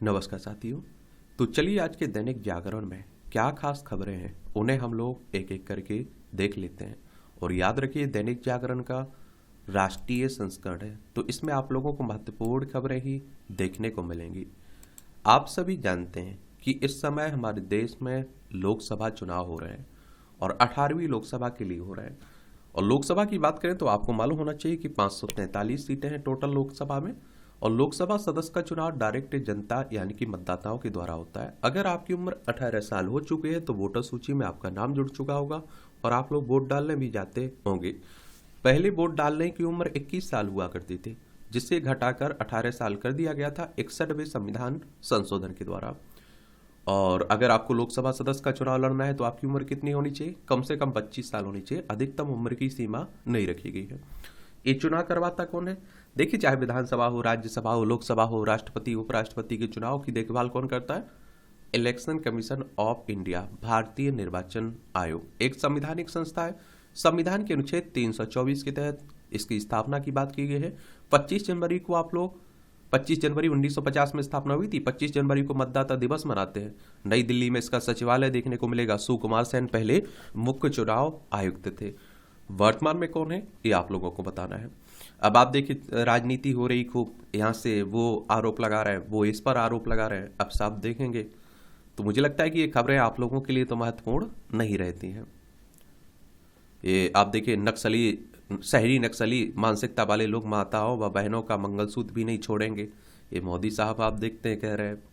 नमस्कार साथियों। तो चलिए आज के दैनिक जागरण में क्या खास खबरें हैं उन्हें हम लोग एक एक करके देख लेते हैं। और याद रखिए दैनिक जागरण का राष्ट्रीय संस्करण है, तो इसमें आप लोगों को महत्वपूर्ण खबरें ही देखने को मिलेंगी। आप सभी जानते हैं कि इस समय हमारे देश में लोकसभा चुनाव हो रहे हैं और 18वीं लोकसभा के लिए हो रहे हैं। और लोकसभा की बात करें तो आपको मालूम होना चाहिए कि 543 सीटें हैं टोटल लोकसभा में। और लोकसभा सदस्य का चुनाव डायरेक्ट जनता यानी कि मतदाताओं के द्वारा होता है। अगर आपकी उम्र 18 साल हो चुकी है तो वोटर सूची में आपका नाम जुड़ चुका होगा और आप लोग वोट डालने भी जाते होंगे। पहले वोट डालने की उम्र 21 साल हुआ करती थी, जिसे घटाकर 18 साल कर दिया गया था 61वें संविधान संशोधन के द्वारा। और अगर आपको लोकसभा सदस्य का चुनाव लड़ना है तो आपकी उम्र कितनी होनी चाहिए? कम से कम 25 साल होनी चाहिए। अधिकतम उम्र की सीमा नहीं रखी गई है। ये चुनाव करवाता कौन है? देखिए, चाहे विधानसभा हो, राज्यसभा हो, लोकसभा हो, राष्ट्रपति उपराष्ट्रपति के चुनाव की देखभाल कौन करता है? इलेक्शन कमीशन ऑफ इंडिया, भारतीय निर्वाचन आयोग एक संवैधानिक संस्था है। संविधान के अनुच्छेद 324 के तहत इसकी स्थापना की बात की गई है। 25 जनवरी को आप लोग 25 जनवरी 1950 में स्थापना हुई थी। 25 जनवरी को मतदाता दिवस मनाते हैं। नई दिल्ली में इसका सचिवालय देखने को मिलेगा। सुकुमार सेन पहले मुख्य चुनाव आयुक्त थे। वर्तमान में कौन है ये आप लोगों को बताना है। अब आप देखिए, राजनीति हो रही खूब, यहाँ से वो आरोप लगा रहे हैं, वो इस पर आरोप लगा रहे हैं। अब साफ देखेंगे तो मुझे लगता है कि ये खबरें आप लोगों के लिए तो महत्वपूर्ण नहीं रहती हैं। ये आप देखिए, नक्सली शहरी नक्सली मानसिकता वाले लोग माताओं व बहनों का मंगलसूत्र भी नहीं छोड़ेंगे, ये मोदी साहब आप देखते हैं कह रहे हैं।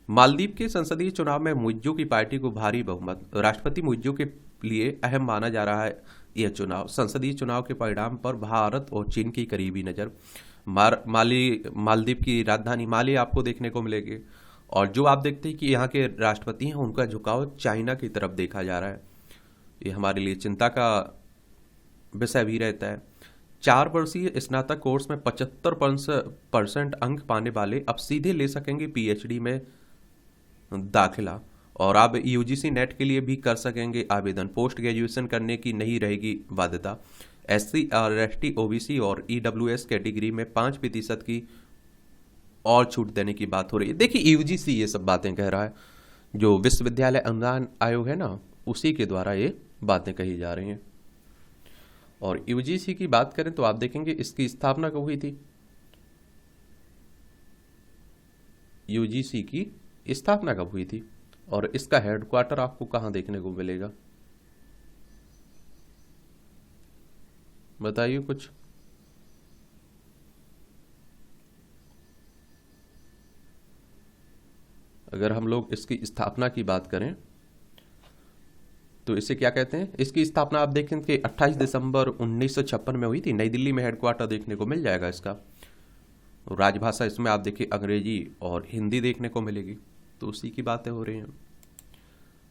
मालदीव के संसदीय चुनाव में मुइज्जो की पार्टी को भारी बहुमत। राष्ट्रपति मुइज्जो के लिए अहम माना जा रहा है यह चुनाव। संसदीय चुनाव के परिणाम पर भारत और चीन की करीबी नजर। मालदीव की राजधानी माले आपको देखने को मिलेगी। और जो आप देखते हैं कि यहाँ के राष्ट्रपति हैं, उनका झुकाव चाइना की तरफ देखा जा रहा है। ये हमारे लिए चिंता का विषय भी रहता है। 4 वर्षीय स्नातक कोर्स में 75% अंक पाने वाले अब सीधे ले सकेंगे पीएचडी में दाखिला। और अब यूजीसी नेट के लिए भी कर सकेंगे आवेदन। पोस्ट ग्रेजुएशन करने की नहीं रहेगी बाध्यता। एससी और एसटी, ओबीसी और ईडब्ल्यूएस कैटेगरी में 5% की और छूट देने की बात हो रही है। देखिए, यूजीसी ये सब बातें कह रहा है, जो विश्वविद्यालय अनुदान आयोग है ना, उसी के द्वारा ये बातें कही जा रही हैं। और यूजीसी की बात करें तो आप देखेंगे इसकी स्थापना कब हुई थी। यूजीसी की स्थापना कब हुई थी और इसका हेडक्वार्टर आपको कहां देखने को मिलेगा? बताइए कुछ। अगर हम लोग इसकी स्थापना की बात करें तो इसे क्या कहते हैं? इसकी स्थापना आप देखें कि 28 दिसंबर 1956 में हुई थी। नई दिल्ली में हेडक्वार्टर देखने को मिल जाएगा इसका। राजभाषा इसमें आप देखिए अंग्रेजी और हिंदी देखने को मिलेगी। तो उसी की बातें हो रही हैं।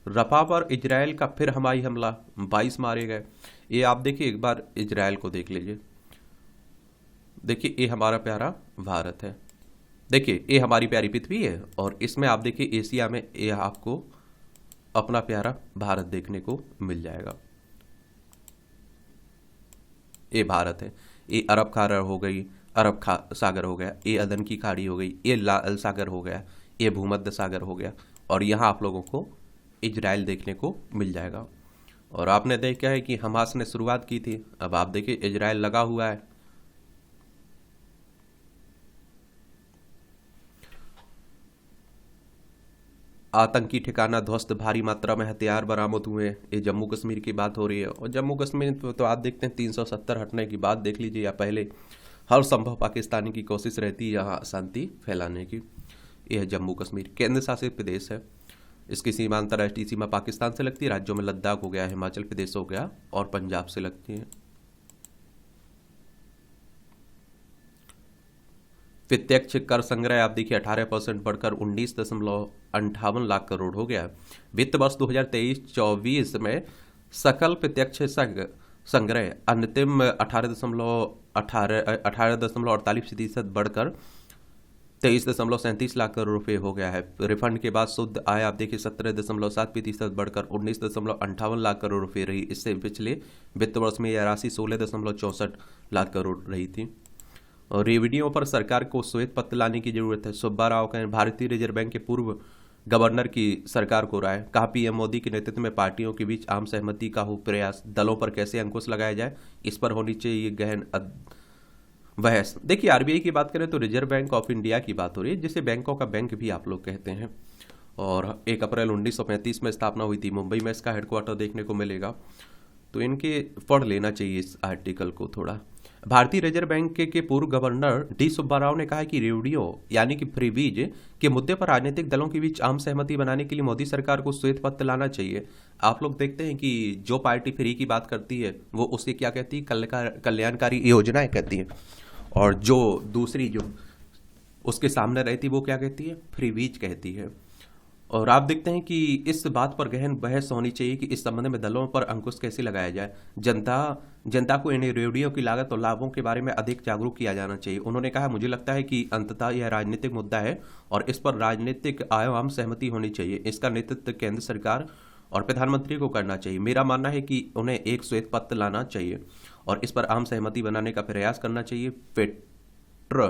रफा पर इजराइल का फिर हवाई हमला, 22 मारे गए। ये आप देखिए, एक बार इजराइल को देख लीजिए। देखिए, ये हमारा प्यारा भारत है। देखिए, ये हमारी प्यारी पृथ्वी है और इसमें आप देखिए एशिया में ये आपको अपना प्यारा भारत देखने को मिल जाएगा। ये भारत है। ये अरब खाड़ी हो गई, सागर हो गया, ये अदन की खाड़ी हो गई, ये लाल सागर हो गया, ये भूमध्य सागर हो गया। और यहाँ आप लोगों को इजराइल देखने को मिल जाएगा। और आपने देखा है कि हमास ने शुरुआत की थी, अब आप देखिए इजराइल लगा हुआ है। आतंकी ठिकाना ध्वस्त, भारी मात्रा में हथियार बरामद हुए। ये जम्मू कश्मीर की बात हो रही है। और जम्मू कश्मीर तो आप देखते हैं 370 हटने की बात देख लीजिए, या पहले हर संभव पाकिस्तानी की कोशिश रहती है यहाँ शांति फैलाने की। यह जम्मू कश्मीर केंद्र शासित प्रदेश है। इसकी सीमा अंतर्राष्ट्रीय सीमा पाकिस्तान से लगती है। राज्यों में लद्दाख हो गया, हिमाचल प्रदेश हो गया और पंजाब से लगती है। प्रत्यक्ष कर संग्रह आप देखिए 18% बढ़कर 19.58 लाख करोड़ हो गया। वित्त वर्ष 2023-24 में सकल प्रत्यक्ष संग्रह अंतिम 18.48% बढ़कर 23.37 लाख करोड़ रुपए हो गया है। रिफंड के बाद शुद्ध आय आप देखिए 17.7% बढ़कर 19.58 लाख करोड़ रुपए रही। इससे पिछले वित्त वर्ष में यह राशि 16.64 लाख करोड़ रही थी। और रेवड़ियों पर सरकार को श्वेत पत्र लाने की जरूरत है। सुब्बा राव कहें भारतीय रिजर्व बैंक के पूर्व गवर्नर की सरकार को राय। कहा पीएम मोदी के नेतृत्व में पार्टियों के बीच आम सहमति का हो प्रयास। दलों पर कैसे अंकुश लगाया जाए, इस पर होनी चाहिए गहन बहस। देखिए आरबीआई की बात करें तो रिजर्व बैंक ऑफ इंडिया की बात हो रही है, जिसे बैंकों का बैंक भी आप लोग कहते हैं। और 1 अप्रैल 1935 में स्थापना हुई थी। मुंबई में इसका हेडक्वार्टर देखने को मिलेगा। तो इनके पढ़ लेना चाहिए इस आर्टिकल को थोड़ा। भारतीय रिजर्व बैंक के पूर्व गवर्नर डी सुब्बा राव ने कहा है कि रेवड़ियों यानी कि फ्रीबीज के मुद्दे पर राजनीतिक दलों के बीच आम सहमति बनाने के लिए मोदी सरकार को श्वेत पत्र लाना चाहिए। आप लोग देखते हैं कि जो पार्टी फ्री की बात करती है वो उसे क्या कहती है, कल्याणकारी योजनाएं कहती है। और जो दूसरी जो उसके सामने रहती वो क्या कहती है, फ्रीबीज कहती है। और आप देखते हैं कि इस बात पर गहन बहस होनी चाहिए कि इस संबंध में दलों पर अंकुश कैसे लगाया जाए। जनता को इन रेवड़ियों की लागत और लाभों के बारे में अधिक जागरूक किया जाना चाहिए। उन्होंने कहा मुझे लगता है कि अंततः यह राजनीतिक मुद्दा है और इस पर राजनीतिक आम सहमति होनी चाहिए। इसका नेतृत्व केंद्र सरकार और प्रधानमंत्री को करना चाहिए। मेरा मानना है कि उन्हें एक श्वेत पत्र लाना चाहिए और इस पर आम सहमति बनाने का प्रयास करना चाहिए। पेट्र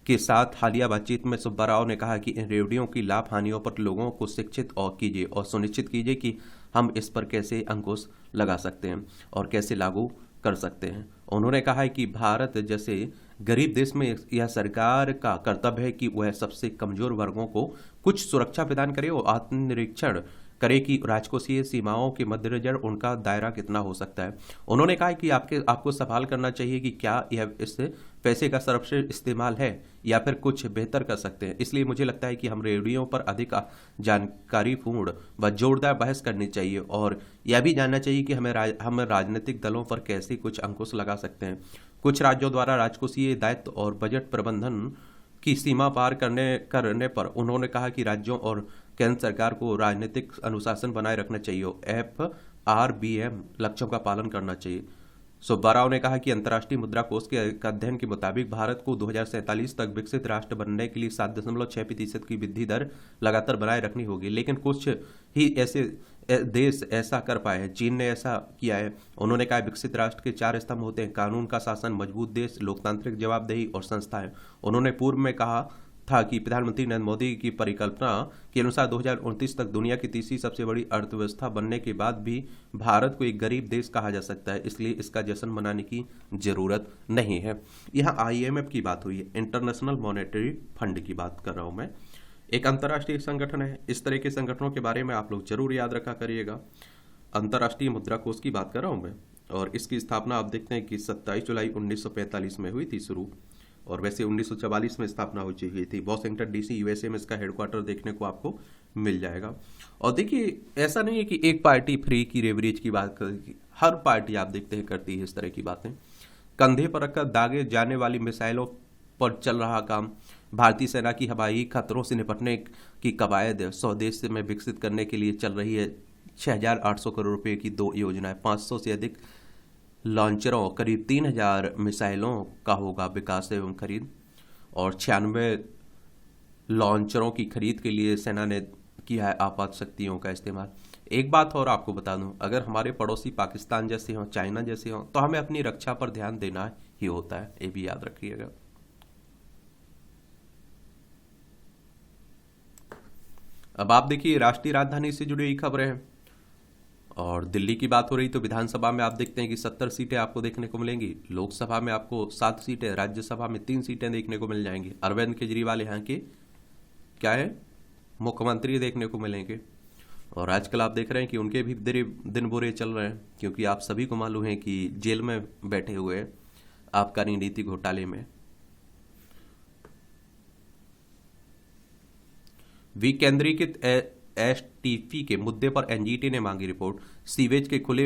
के साथ हालिया बातचीत में सुब्बा राव ने कहा कि इन रेवड़ियों की लाभ हानियों पर लोगों को शिक्षित और कीजिए और सुनिश्चित कीजिए कि हम इस पर कैसे अंकुश लगा सकते हैं और कैसे लागू कर सकते हैं। उन्होंने कहा है कि भारत जैसे गरीब देश में यह सरकार का कर्तव्य है कि वह सबसे कमजोर वर्गों को कुछ सुरक्षा प्रदान करे और आत्मनिरीक्षण करे कि राजकोषीय सीमाओं के मद्देनजर उनका दायरा कितना हो सकता है। उन्होंने कहा कि आपको सवाल करना चाहिए कि क्या यह इस पैसे का सर्वश्रेष्ठ इस्तेमाल है या फिर कुछ बेहतर कर सकते हैं। इसलिए मुझे लगता है कि हम रेवड़ियों पर अधिक जानकारीपूर्ण व जोरदार बहस करनी चाहिए और यह भी जानना चाहिए कि हम राजनीतिक दलों पर कैसे कुछ अंकुश लगा सकते हैं। कुछ राज्यों द्वारा राजकोषीय दायित्व और बजट प्रबंधन की सीमा पार करने पर उन्होंने कहा कि राज्यों और केंद्र सरकार को राजनीतिक अनुशासन बनाए रखना चाहिए और FRBM लक्ष्यों का पालन करना चाहिए। सुब्बा राव ने कहा कि अंतर्राष्ट्रीय मुद्रा कोष के अध्ययन के मुताबिक भारत को 2047 तक विकसित राष्ट्र बनने के लिए 7.6% की वृद्धि दर लगातार बनाए रखनी होगी, लेकिन कुछ ही ऐसे देश ऐसा कर पाए हैं। चीन ने ऐसा किया है। उन्होंने कहा विकसित राष्ट्र के 4 स्तंभ होते हैं: कानून का शासन, मजबूत देश, लोकतांत्रिक जवाबदेही और संस्थाएं। उन्होंने पूर्व में कहा था कि प्रधानमंत्री नरेंद्र मोदी की परिकल्पना के अनुसार 2029 तक दुनिया की तीसरी सबसे बड़ी अर्थव्यवस्था बनने के बाद भी भारत को एक गरीब देश कहा जा सकता है, इसलिए इसका जश्न मनाने की जरूरत नहीं है। यहाँ IMF की बात हुई है, इंटरनेशनल मॉनेटरी फंड की बात कर रहा हूँ मैं। एक अंतर्राष्ट्रीय संगठन है। इस तरह के संगठनों के बारे में आप लोग जरूर याद रखा करिएगा। अंतर्राष्ट्रीय मुद्रा कोष की बात कर रहा हूँ मैं और इसकी स्थापना आप देखते हैं कि 27 जुलाई 1945 में हुई थी शुरू, और वैसे 1944 में स्थापना हो चुकी थी। वॉशिंगटन DC USA में इसका हेडक्वार्टर देखने को आपको मिल जाएगा। और देखिए ऐसा नहीं है कि एक पार्टी फ्री की रेवरेज की बात करेगी, हर पार्टी आप देखते हैं करती है इस तरह की बातें। कंधे पर रखकर दागे जाने वाली मिसाइलों पर चल रहा काम। भारतीय सेना की हवाई खतरों से निपटने की कवायद स्वदेश में विकसित करने के लिए चल रही है। 6,800 करोड़ रुपए की 2 योजनाएं, 500 से अधिक लॉन्चरों, करीब 3,000 मिसाइलों का होगा विकास एवं खरीद, और 96 लॉन्चरों की खरीद के लिए सेना ने किया है आपात शक्तियों का इस्तेमाल। एक बात और आपको बता दूं, अगर हमारे पड़ोसी पाकिस्तान जैसे हों, चाइना जैसे हों, तो हमें अपनी रक्षा पर ध्यान देना ही होता है, ये भी याद रखिएगा। अब आप देखिए राष्ट्रीय राजधानी से जुड़ी हुई खबरें हैं। और दिल्ली की बात हो रही तो विधानसभा में आप देखते हैं कि 70 सीटें आपको देखने को मिलेंगी, लोकसभा में आपको 7 सीटें, राज्यसभा में 3 सीटें देखने को मिल जाएंगी। अरविंद केजरीवाल यहाँ के क्या है, मुख्यमंत्री देखने को मिलेंगे। और आजकल आप देख रहे हैं कि उनके भी दिन बुरे चल रहे हैं, क्योंकि आप सभी को मालूम है कि जेल में बैठे हुए हैं आबकारी नीति घोटाले में। विकेंद्रीकृत STP के मुद्दे पर NGT ने मांगी रिपोर्ट। सीवेज के खुले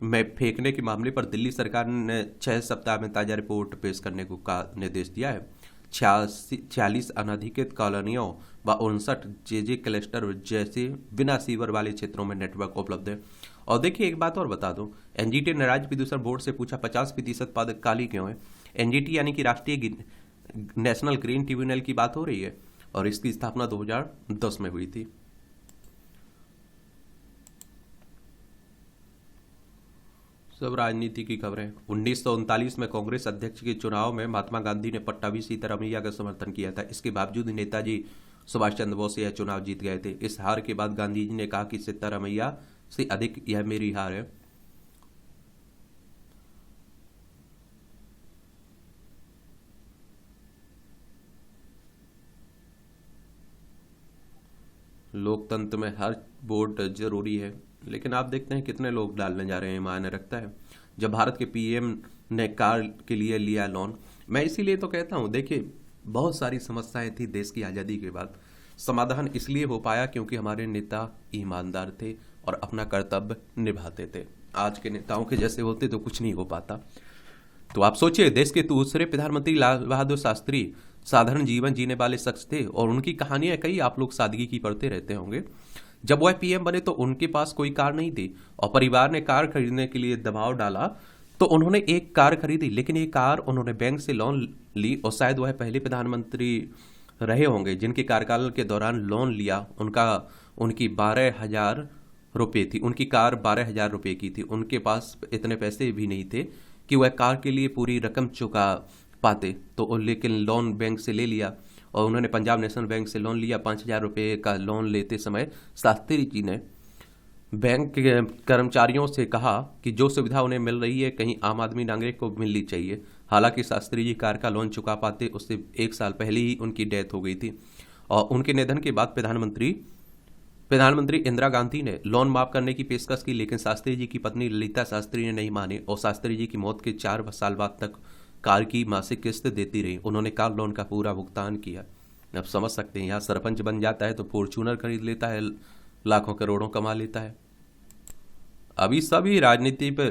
में फेंकने के मामले पर दिल्ली सरकार ने 6 सप्ताह में ताजा रिपोर्ट पेश करने को का निर्देश दिया है। 46 अनधिकृत कॉलोनियों व 59 JJ क्लस्टर जैसे बिना सीवर वाले क्षेत्रों में नेटवर्क उपलब्ध है। और देखिए एक बात और बता दूं, NGT ने राज्य प्रदूषण बोर्ड से पूछा 50% पद खाली क्यों है। NGT यानी कि राष्ट्रीय नेशनल ग्रीन ट्रिब्यूनल की बात हो रही है और इसकी स्थापना 2010 में हुई थी। सब राजनीति की खबरें। 1939 में कांग्रेस अध्यक्ष के चुनाव में महात्मा गांधी ने पट्टाभी सीतारामैया का समर्थन किया था। इसके बावजूद नेताजी सुभाष चंद्र बोस यह चुनाव जीत गए थे। इस हार के बाद गांधी जी ने कहा कि सीतारामैया से अधिक यह मेरी हार है। लोकतंत्र में हर वोट जरूरी है, लेकिन आप देखते हैं कितने लोग डालने जा रहे हैं, मायने रखता है। जब भारत के पीएम ने कार के लिए लिया लोन, मैं इसीलिए तो कहता हूं, देखिए बहुत सारी समस्याएं थी देश की आज़ादी के बाद, समाधान इसलिए हो पाया क्योंकि हमारे नेता ईमानदार थे और अपना कर्तव्य निभाते थे। आज के नेताओं के जैसे होते तो कुछ नहीं हो पाता। तो आप सोचिए, देश के दूसरे प्रधानमंत्री लाल बहादुर शास्त्री साधारण जीवन जीने वाले शख्स थे और उनकी कहानियां कई आप लोग सादगी की पढ़ते रहते होंगे। जब वह पीएम बने तो उनके पास कोई कार नहीं थी और परिवार ने कार खरीदने के लिए दबाव डाला तो उन्होंने एक कार खरीदी, लेकिन ये कार उन्होंने बैंक से लोन ली और शायद वह पहले प्रधानमंत्री रहे होंगे जिनके कार्यकाल के दौरान लोन लिया। उनकी 12,000 रुपये थी, उनकी कार 12,000 रुपये की थी। उनके पास इतने पैसे भी नहीं थे कि वह कार के लिए पूरी रकम चुका पाते, तो लेकिन लोन बैंक से ले लिया और उन्होंने पंजाब नेशनल बैंक से लोन लिया। 5,000 रुपये का लोन लेते समय शास्त्री जी ने बैंक के कर्मचारियों से कहा कि जो सुविधा उन्हें मिल रही है कहीं आम आदमी नागरिक को मिलनी चाहिए। हालांकि शास्त्री जी कार का लोन चुका पाते, उससे 1 साल पहले ही उनकी डेथ हो गई थी और उनके निधन के बाद प्रधानमंत्री इंदिरा गांधी ने लोन माफ करने की पेशकश की, लेकिन शास्त्री जी की पत्नी ललिता शास्त्री ने नहीं मानी और शास्त्री जी की मौत के 4 साल बाद तक कार की मासिक किस्त देती रही। उन्होंने कार लोन का पूरा भुगतान किया। अब समझ सकते हैं, यहाँ सरपंच बन जाता है तो फॉर्च्यूनर खरीद लेता है, लाखों करोड़ों कमा लेता है। अभी सभी राजनीति पे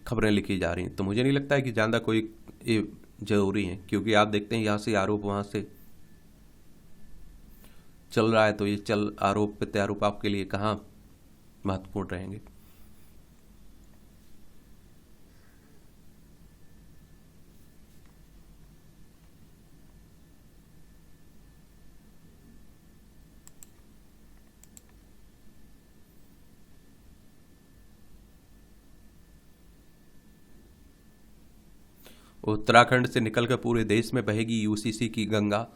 खबरें लिखी जा रही हैं, तो मुझे नहीं लगता है कि ज़्यादा कोई ये जरूरी है, क्योंकि आप देखते हैं यहाँ से आरोप वहाँ से चल रहा है, तो ये आरोप प्रत्यारोप आपके लिए कहाँ महत्वपूर्ण रहेंगे। उत्तराखंड से निकलकर पूरे देश में बहेगी यूसीसी की गंगा,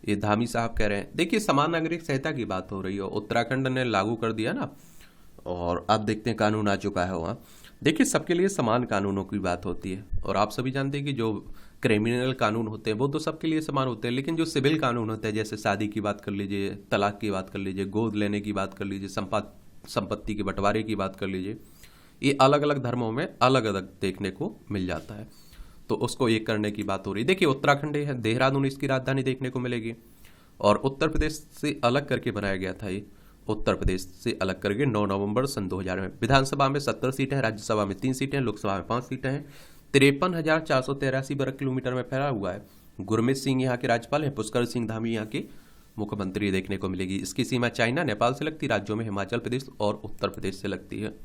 ये धामी साहब कह रहे हैं। देखिए, समान नागरिक संहिता की बात हो रही है, उत्तराखंड ने लागू कर दिया ना, और अब देखते हैं कानून आ चुका है वहाँ। देखिए, सबके लिए समान कानूनों की बात होती है और आप सभी जानते हैं कि जो क्रिमिनल कानून होते हैं वो तो सबके लिए समान होते हैं, लेकिन जो सिविल कानून होते हैं, जैसे शादी की बात कर लीजिए, तलाक की बात कर लीजिए, गोद लेने की बात कर लीजिए, संपत्ति के बंटवारे की बात कर लीजिए, ये अलग अलग धर्मों में अलग अलग देखने को मिल जाता है, तो उसको एक करने की बात हो रही है। देखिए, उत्तराखंड है, देहरादून इसकी राजधानी देखने को मिलेगी और उत्तर प्रदेश से अलग करके बनाया गया था ये, उत्तर प्रदेश से अलग करके 9 नवंबर सन 2000 में। विधानसभा में 70 सीटें हैं, राज्यसभा में 3 सीटें हैं, लोकसभा में 5 सीटें हैं। 53,483 वर्ग किलोमीटर में फैला हुआ है। गुरमीत सिंह यहाँ के राज्यपाल हैं, पुष्कर सिंह धामी यहाँ के मुख्यमंत्री देखने को मिलेगी। इसकी सीमा चाइना, नेपाल से लगती, राज्यों में हिमाचल प्रदेश और उत्तर प्रदेश से लगती है।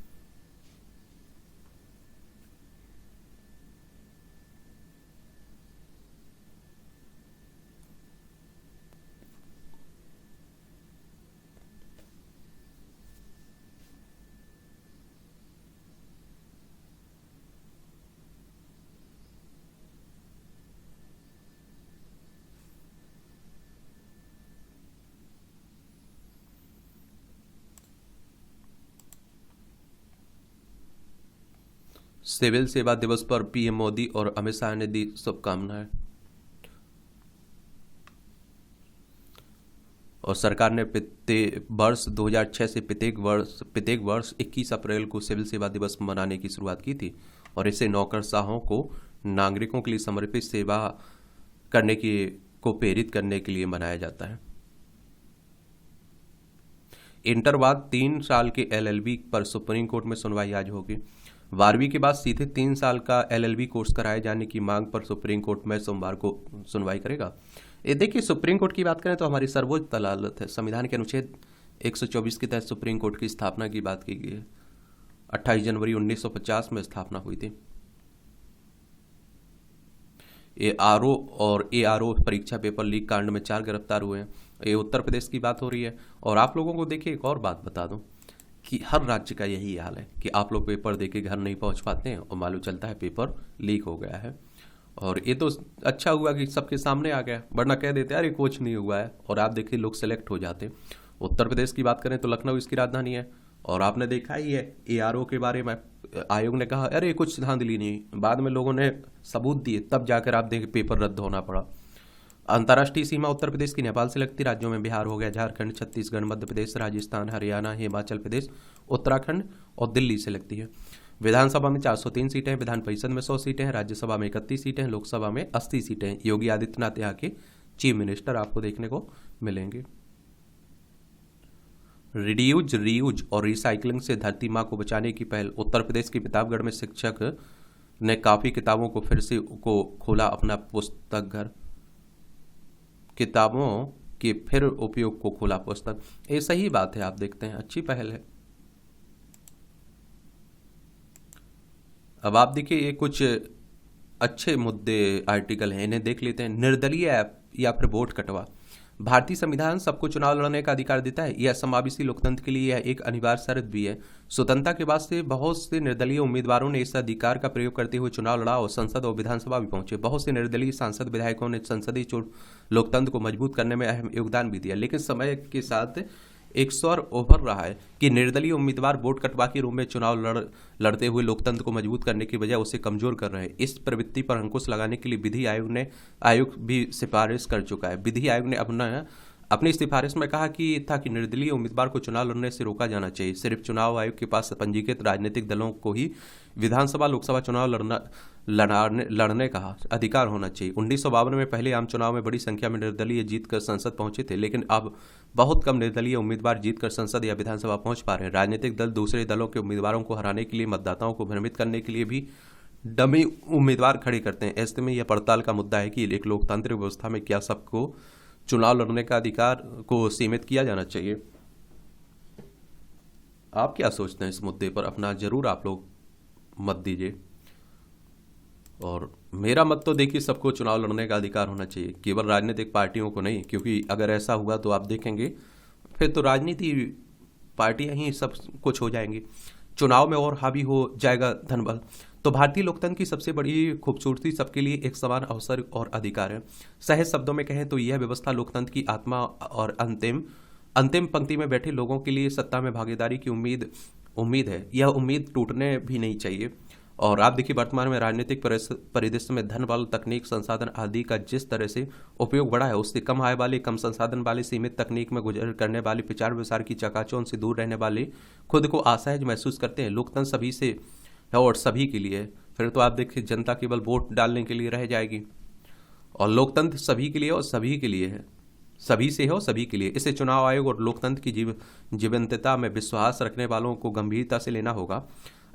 सिविल सेवा दिवस पर पीएम मोदी और अमित शाह ने दी शुभकामनाएं और सरकार ने वर्ष 2006 से प्रत्येक वर्ष 21 अप्रैल को सिविल सेवा दिवस मनाने की शुरुआत की थी और इसे नौकरशाहों को नागरिकों के लिए समर्पित सेवा करने को प्रेरित करने के लिए मनाया जाता है। इंटर बाद 3 साल के एलएलबी पर सुप्रीम कोर्ट में सुनवाई आज होगी। 12वीं के बाद सीधे 3 साल का एलएलबी कोर्स कराए जाने की मांग पर सुप्रीम कोर्ट में सोमवार को सुनवाई करेगा। ये देखिए, सुप्रीम कोर्ट की बात करें तो हमारी सर्वोच्च अदालत है। संविधान के अनुच्छेद 124 के तहत सुप्रीम कोर्ट की स्थापना की बात की गई है। 28 जनवरी 1950 में स्थापना हुई थी। एआरओ और एआरओ परीक्षा पेपर लीक कांड में 4 गिरफ्तार हुए हैं। ये उत्तर प्रदेश की बात हो रही है। और आप लोगों को देखिए एक और बात बता दूं कि हर राज्य का यही हाल है कि आप लोग पेपर दे के घर नहीं पहुंच पाते हैं और मालूम चलता है पेपर लीक हो गया है। और ये तो अच्छा हुआ कि सबके सामने आ गया, वरना कह देते यार ये कुछ नहीं हुआ है और आप देखिए लोग सेलेक्ट हो जाते। उत्तर प्रदेश की बात करें तो लखनऊ इसकी राजधानी है और आपने देखा ही है एआरओ के बारे में आयोग ने कहा अरे कुछ धांधली नहीं, बाद में लोगों ने सबूत दिए तब जाकर आप देखें पेपर रद्द होना पड़ा। अंतर्राष्ट्रीय सीमा उत्तर प्रदेश की नेपाल से लगती राज्यों में बिहार हो गया, झारखंड, छत्तीसगढ़, मध्य प्रदेश, राजस्थान, हरियाणा, हिमाचल प्रदेश, उत्तराखंड और दिल्ली से लगती है। विधानसभा में 403 सीटें हैं, विधान परिषद में 100 सीटें हैं, राज्यसभा में 31 सीटें हैं, लोकसभा में 80 सीटें हैं। योगी आदित्यनाथ यहाँ के चीफ मिनिस्टर आपको देखने को मिलेंगे। रिड्यूज, रीयूज और रिसाइकलिंग से धरती माँ को बचाने की पहल। उत्तर प्रदेश के प्रतापगढ़ में शिक्षक ने काफी किताबों को फिर से को खोला अपना पुस्तक घर, किताबों के फिर उपयोग को खोला पुस्तक। ये सही बात है, आप देखते हैं अच्छी पहल है। अब आप देखिए ये कुछ अच्छे मुद्दे आर्टिकल हैं, इन्हें देख लेते हैं। निर्दलीय ऐप या फिर वोट कटवा। भारतीय संविधान सबको चुनाव लड़ने का अधिकार देता है। यह समावेशी लोकतंत्र के लिए यह एक अनिवार्य शर्त भी है। स्वतंत्रता के बाद से बहुत से निर्दलीय उम्मीदवारों ने इस अधिकार का प्रयोग करते हुए चुनाव लड़ा और संसद और विधानसभा भी पहुंचे। बहुत से निर्दलीय सांसद विधायकों ने संसदीय लोकतंत्र को मजबूत करने में अहम योगदान भी दिया। लेकिन समय के साथ एक स्वर उभर रहा है कि निर्दलीय उम्मीदवार वोट कटवा के रूप में चुनाव लड़ते हुए लोकतंत्र को मजबूत करने की बजाय उसे कमजोर कर रहे हैं। इस प्रवृत्ति पर अंकुश लगाने के लिए विधि आयोग भी सिफारिश कर चुका है। विधि आयोग ने अपनी सिफारिश में कहा कि निर्दलीय उम्मीदवार को चुनाव लड़ने से रोका जाना चाहिए। सिर्फ चुनाव आयोग के पास पंजीकृत राजनीतिक दलों को ही विधानसभा लोकसभा चुनाव लड़ने का अधिकार होना चाहिए। 1952 में पहले आम चुनाव में बड़ी संख्या में निर्दलीय जीतकर संसद पहुंचे थे, लेकिन अब बहुत कम निर्दलीय उम्मीदवार जीतकर संसद या विधानसभा पहुंच पा रहे हैं। राजनीतिक दल दूसरे दलों के उम्मीदवारों को हराने के लिए, मतदाताओं को भ्रमित करने के लिए भी डमी उम्मीदवार खड़े करते हैं। ऐसे में यह पड़ताल का मुद्दा है कि एक लोकतांत्रिक व्यवस्था में क्या सबको चुनाव लड़ने का अधिकार को सीमित किया जाना चाहिए। आप क्या सोचते हैं इस मुद्दे पर? अपना जरूर आप लोग मत दीजिए। और मेरा मत तो देखिए सबको चुनाव लड़ने का अधिकार होना चाहिए, केवल राजनीतिक पार्टियों को नहीं, क्योंकि अगर ऐसा हुआ तो आप देखेंगे फिर तो राजनीति पार्टियां ही सब कुछ हो जाएंगी, चुनाव में और हावी हो जाएगा धनबल। तो भारतीय लोकतंत्र की सबसे बड़ी खूबसूरती सबके लिए एक समान अवसर और अधिकार है। सहज शब्दों में कहें तो यह व्यवस्था लोकतंत्र की आत्मा और अंतिम पंक्ति में बैठे लोगों के लिए सत्ता में भागीदारी की उम्मीद है। यह उम्मीद टूटने भी नहीं चाहिए। और आप देखिए वर्तमान में राजनीतिक परिदृश्य में धन बल, तकनीक, संसाधन आदि का जिस तरह से उपयोग बढ़ा है, उससे कम आय वाले, कम संसाधन वाले, सीमित तकनीक में गुजर करने वाले, प्रचार विचार की चकाचौंध से दूर रहने वाले खुद को असहज महसूस करते हैं। लोकतंत्र सभी से है और सभी के लिए है। फिर तो आप देखिए जनता केवल वोट डालने के लिए रह जाएगी। और लोकतंत्र सभी के लिए और सभी के लिए है, सभी से है और सभी के लिए। इसे चुनाव आयोग और लोकतंत्र की जीवंतता में विश्वास रखने वालों को गंभीरता से लेना होगा।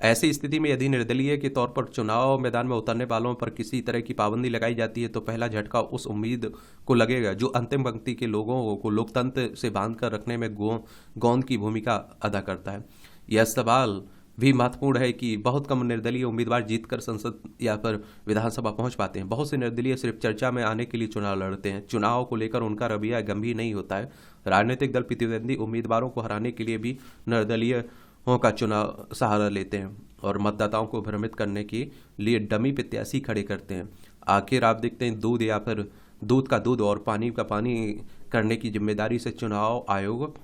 ऐसी स्थिति में यदि निर्दलीय के तौर पर चुनाव मैदान में उतरने वालों पर किसी तरह की पाबंदी लगाई जाती है तो पहला झटका उस उम्मीद को लगेगा जो अंतिम पंक्ति के लोगों को लोकतंत्र से बांध कर रखने में गोंद की भूमिका अदा करता है। यह सवाल भी महत्वपूर्ण है कि बहुत कम निर्दलीय उम्मीदवार जीतकर संसद या फिर विधानसभा पहुंच पाते हैं। बहुत से निर्दलीय सिर्फ चर्चा में आने के लिए चुनाव लड़ते हैं। चुनाव को लेकर उनका रवैया गंभीर नहीं होता है। राजनीतिक दल प्रतिद्वंदी उम्मीदवारों को हराने के लिए भी निर्दलीय का चुनाव सहारा लेते हैं और मतदाताओं को भ्रमित करने के लिए डमी प्रत्याशी खड़े करते हैं। आखिर आप देखते हैं दूध या फिर दूध का दूध और पानी का पानी करने की जिम्मेदारी से चुनाव आयोग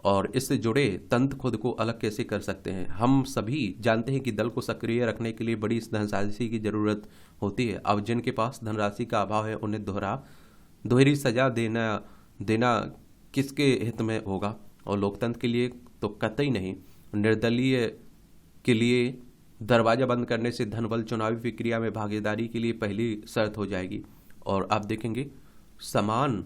और इससे जुड़े तंत्र खुद को अलग कैसे कर सकते हैं। हम सभी जानते हैं कि दल को सक्रिय रखने के लिए बड़ी धनराशि की जरूरत होती है। अब जिनके पास धनराशि का अभाव है उन्हें दोहरी सजा देना किसके हित में होगा? और लोकतंत्र के लिए तो कतई नहीं। निर्दलीय के लिए दरवाजा बंद करने से धनबल चुनावी प्रक्रिया में भागीदारी के लिए पहली शर्त हो जाएगी। और आप देखेंगे समान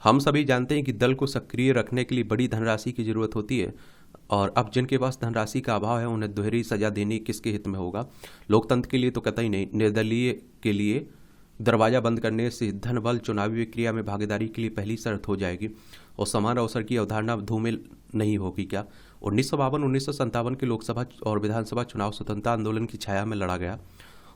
हम सभी जानते हैं कि दल को सक्रिय रखने के लिए बड़ी धनराशि की जरूरत होती है, और अब जिनके पास धनराशि का अभाव है उन्हें दोहरी सजा देनी किसके हित में होगा? लोकतंत्र के लिए तो कतई नहीं। निर्दलीय के लिए दरवाजा बंद करने से धन बल चुनावी प्रक्रिया में भागीदारी के लिए पहली शर्त हो जाएगी, और समान अवसर की अवधारणा धूमिल नहीं होगी क्या? 1952-1957 के लोकसभा और विधानसभा चुनाव स्वतंत्रता आंदोलन की छाया में लड़ा गया,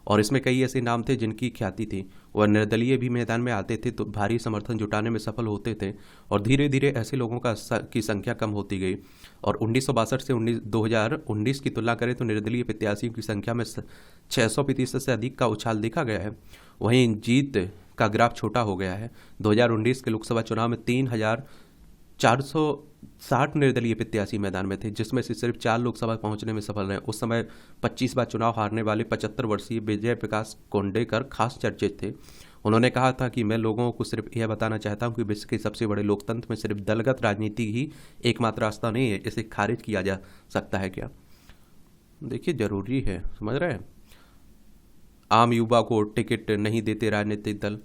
और इसमें कई ऐसे नाम थे जिनकी ख्याति थी। वह निर्दलीय भी मैदान में आते थे तो भारी समर्थन जुटाने में सफल होते थे, और धीरे धीरे ऐसे लोगों की संख्या कम होती गई, और 1962 से 2019 की तुलना करें तो निर्दलीय प्रत्याशियों की संख्या में 600% से अधिक का उछाल देखा गया है। वहीं जीत का ग्राफ छोटा हो गया है। 2019 के लोकसभा चुनाव में 3460 निर्दलीय प्रत्याशी मैदान में थे, जिसमें से सिर्फ 4 लोकसभा पहुंचने में सफल रहे। उस समय 25 बार चुनाव हारने वाले 75 वर्षीय विजय प्रकाश कोंडेकर खास चर्चित थे। उन्होंने कहा था कि मैं लोगों को सिर्फ यह बताना चाहता हूं कि विश्व के सबसे बड़े लोकतंत्र में सिर्फ दलगत राजनीति ही एकमात्र रास्ता नहीं है, इसे खारिज किया जा सकता है क्या? देखिए, जरूरी है, समझ रहे हैं। आम युवा को टिकट नहीं देते राजनीतिक दल।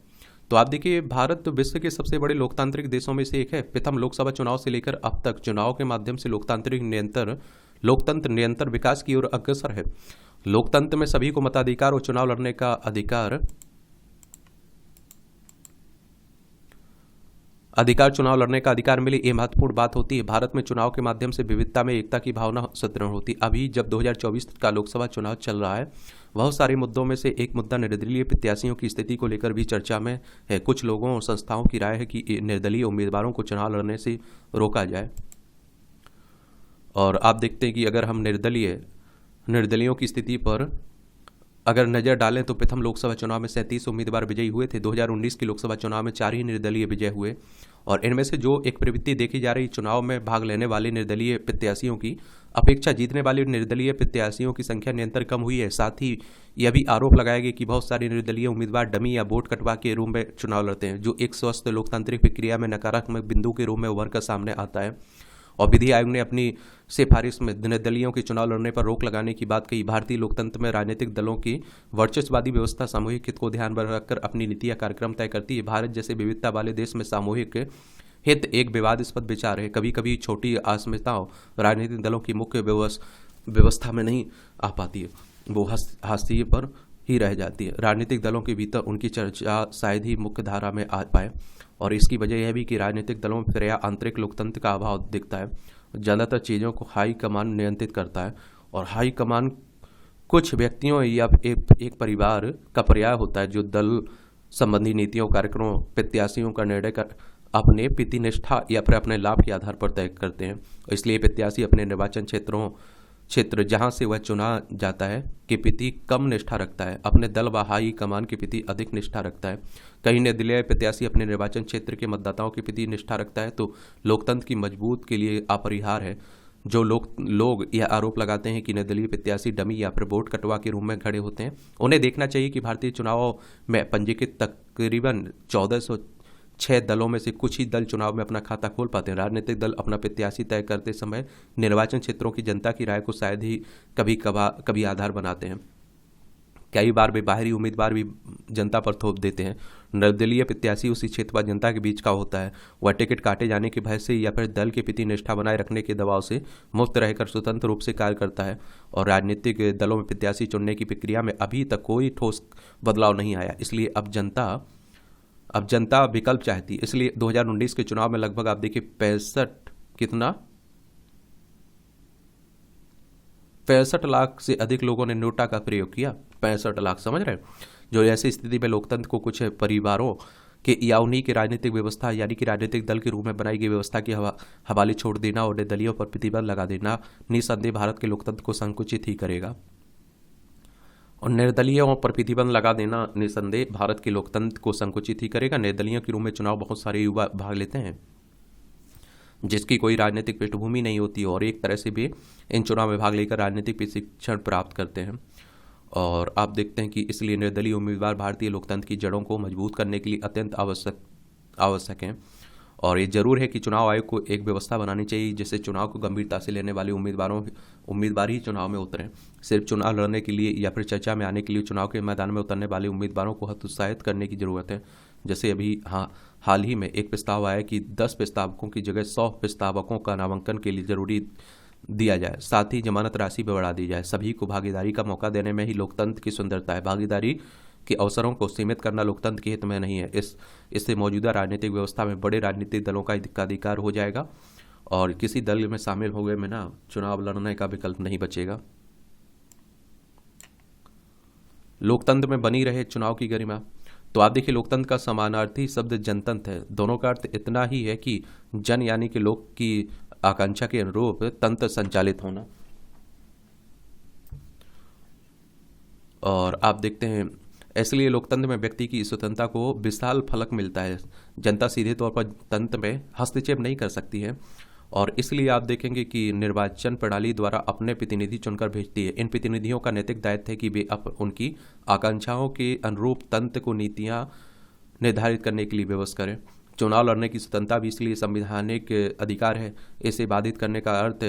तो आप देखिए, भारत विश्व के सबसे बड़े लोकतांत्रिक देशों में से एक है। प्रथम लोकसभा चुनाव से लेकर अब तक चुनाव के माध्यम से लोकतंत्र निरंतर विकास की ओर अग्रसर है। लोकतंत्र में सभी को मताधिकार और चुनाव लड़ने का अधिकार मिले, ये महत्वपूर्ण बात होती है। भारत में चुनाव के माध्यम से विविधता में एकता की भावना सुदृढ़ होती है। अभी जब 2024 का लोकसभा चुनाव चल रहा है, बहुत सारे मुद्दों में से एक मुद्दा निर्दलीय प्रत्याशियों की स्थिति को लेकर भी चर्चा में है। कुछ लोगों और संस्थाओं की राय है कि निर्दलीय उम्मीदवारों को चुनाव लड़ने से रोका जाए। और आप देखते हैं कि अगर हम निर्दलीयों की स्थिति पर अगर नजर डालें तो प्रथम लोकसभा चुनाव में 37 उम्मीदवार विजयी हुए थे। 2019 के लोकसभा चुनाव में 4 ही निर्दलीय विजय हुए, और इनमें से जो एक प्रवृत्ति देखी जा रही, चुनाव में भाग लेने वाले निर्दलीय प्रत्याशियों की अपेक्षा जीतने वाले निर्दलीय प्रत्याशियों की संख्या निरंतर कम हुई है। साथ ही यह भी आरोप लगाया गया कि बहुत सारे निर्दलीय उम्मीदवार डमी या वोट कटवा के रूप में चुनाव लड़ते हैं, जो एक स्वस्थ लोकतांत्रिक प्रक्रिया में नकारात्मक बिंदु के रूप में उभर कर सामने आता है। और विधि आयोग ने अपनी सिफारिश में निर्दलीयों के चुनाव लड़ने पर रोक लगाने की बात कही। भारतीय लोकतंत्र में राजनीतिक दलों की वर्चस्ववादी व्यवस्था सामूहिक हित को ध्यान में रखकर अपनी नीति या कार्यक्रम तय करती है। भारत जैसे विविधता वाले देश में सामूहिक हित एक विवादास्पद विचार है। कभी कभी छोटी असमंजसताओं राजनीतिक दलों की मुख्य व्यवस्था में नहीं आ पाती है, वो हाशिए पर ही रह जाती है। राजनीतिक दलों के भीतर उनकी चर्चा शायद ही मुख्य धारा में आ पाए, और इसकी वजह यह भी कि राजनीतिक दलों में प्रायः आंतरिक लोकतंत्र का अभाव दिखता है। ज़्यादातर चीज़ों को हाई कमान नियंत्रित करता है, और हाई कमान कुछ व्यक्तियों या एक परिवार का पर्याय होता है, जो दल संबंधी नीतियों, कार्यक्रमों, प्रत्याशियों का निर्णय कर अपने प्रतिनिष्ठा या फिर अपने लाभ के आधार पर तय करते हैं। इसलिए प्रत्याशी अपने निर्वाचन क्षेत्र जहां से वह चुना जाता है के प्रति कम निष्ठा रखता है, अपने दल व हाई कमान के प्रति अधिक निष्ठा रखता है। कहीं निर्दलीय प्रत्याशी अपने निर्वाचन क्षेत्र के मतदाताओं के प्रति निष्ठा रखता है, तो लोकतंत्र की मजबूत के लिए अपरिहार्य है। जो लोग यह आरोप लगाते हैं कि निर्दलीय प्रत्याशी डमी या फिर वोट कटवा के रूप में खड़े होते हैं, उन्हें देखना चाहिए कि भारतीय चुनावों में पंजीकृत तकरीबन 1406 दलों में से कुछ ही दल चुनाव में अपना खाता खोल पाते हैं। राजनीतिक दल अपना प्रत्याशी तय करते समय निर्वाचन क्षेत्रों की जनता की राय को शायद ही कभी आधार बनाते हैं। कई बार वे बाहरी उम्मीदवार भी जनता पर थोप देते हैं। निर्दलीय प्रत्याशी उसी क्षेत्र व जनता के बीच का होता है। वह टिकट काटे जाने के भय से या फिर दल के प्रति निष्ठा बनाए रखने के दबाव से मुक्त रहकर स्वतंत्र रूप से कार्य करता है, और राजनीतिक दलों में प्रत्याशी चुनने की प्रक्रिया में अभी तक कोई ठोस बदलाव नहीं आया। इसलिए अब जनता विकल्प चाहती है। इसलिए 2019 के चुनाव में लगभग आप देखिए 65 लाख से अधिक लोगों ने नोटा का प्रयोग किया। 65 लाख, समझ रहे हैं? जो ऐसी स्थिति में लोकतंत्र को कुछ परिवारों के या उन्हीं की राजनीतिक व्यवस्था यानी कि राजनीतिक दल के रूप में बनाई गई व्यवस्था के हवाले छोड़ देना और निर्दलीयों पर प्रतिबंध लगा देना निसंदेह भारत के लोकतंत्र को संकुचित ही करेगा। और निर्दलीयों पर प्रतिबंध लगा देना निसंदेह भारत के लोकतंत्र को संकुचित ही करेगा। निर्दलीयों के रूप में चुनाव बहुत सारे युवा भाग लेते हैं, जिसकी कोई राजनीतिक पृष्ठभूमि नहीं होती, और एक तरह से भी इन चुनाव में भाग लेकर राजनीतिक प्रशिक्षण प्राप्त करते हैं। और आप देखते हैं कि इसलिए निर्दलीय उम्मीदवार भारतीय लोकतंत्र की जड़ों को मजबूत करने के लिए अत्यंत आवश्यक हैं। और ये जरूर है कि चुनाव आयोग को एक व्यवस्था बनानी चाहिए जिससे चुनाव को गंभीरता से लेने वाले उम्मीदवार ही चुनाव में उतरें। सिर्फ चुनाव लड़ने के लिए या फिर चर्चा में आने के लिए चुनाव के मैदान में उतरने वाले उम्मीदवारों को हतोत्साहित करने की जरूरत है। जैसे अभी हाल ही में एक प्रस्ताव आया कि 10 प्रस्तावकों की जगह 100 प्रस्तावकों का नामांकन के लिए जरूरी दिया जाए। साथ ही जमानत राशि भी बढ़ा दी जाए। सभी को भागीदारी का मौका देने में ही लोकतंत्र की सुंदरता है। भागीदारी के अवसरों को सीमित करना लोकतंत्र के हित में नहीं है। इससे मौजूदा राजनीतिक व्यवस्था में बड़े राजनीतिक दलों का एकाधिकार हो जाएगा और किसी दल में शामिल हो गए में ना चुनाव लड़ने का विकल्प नहीं बचेगा। लोकतंत्र में बनी रहे चुनाव की गरिमा। तो आप देखिए, लोकतंत्र का समानार्थी शब्द जनतंत्र है। दोनों का अर्थ इतना ही है कि जन यानी कि लोक की आकांक्षा के अनुरूप तंत्र संचालित होना। और आप देखते हैं, इसलिए लोकतंत्र में व्यक्ति की स्वतंत्रता को विशाल फलक मिलता है। जनता सीधे तौर पर तंत्र में हस्तक्षेप नहीं कर सकती है और इसलिए आप देखेंगे कि निर्वाचन प्रणाली द्वारा अपने प्रतिनिधि चुनकर भेजती है। इन प्रतिनिधियों का नैतिक दायित्व है कि वे उनकी आकांक्षाओं के अनुरूप तंत्र को नीतियां निर्धारित करने के लिए व्यवस्था करें। चुनाव लड़ने की स्वतंत्रता भी इसलिए संवैधानिक अधिकार है। इसे बाधित करने का अर्थ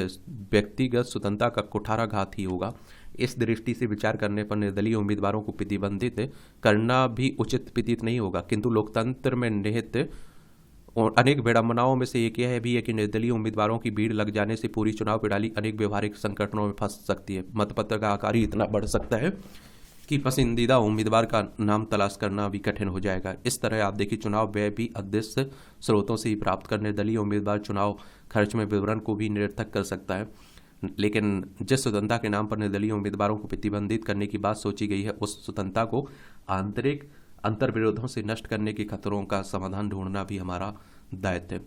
व्यक्तिगत स्वतंत्रता का कुठाराघात ही होगा। इस दृष्टि से विचार करने पर निर्दलीय उम्मीदवारों को प्रतिबंधित करना भी उचित प्रतीत नहीं होगा। किंतु लोकतंत्र में निहित और अनेक विडंबनाओं में से एक यह भी है कि निर्दलीय उम्मीदवारों की भीड़ लग जाने से पूरी चुनाव प्रणाली अनेक व्यवहारिक संकटों में फंस सकती है। मतपत्र का आकार ही इतना बढ़ सकता है कि पसंदीदा उम्मीदवार का नाम तलाश करना भी कठिन हो जाएगा। इस तरह आप देखिए, चुनाव व्यय भी अदृश्य स्रोतों से ही प्राप्त कर निर्दलीय उम्मीदवार चुनाव खर्च में विवरण को भी निरर्थक कर सकता है। लेकिन जिस स्वतंत्रता के नाम पर निर्दलीय उम्मीदवारों को प्रतिबंधित करने की बात सोची गई है, उस स्वतंत्रता को आंतरिक अंतर्विरोधों से नष्ट करने के खतरों का समाधान ढूंढना भी हमारा दायित्व है।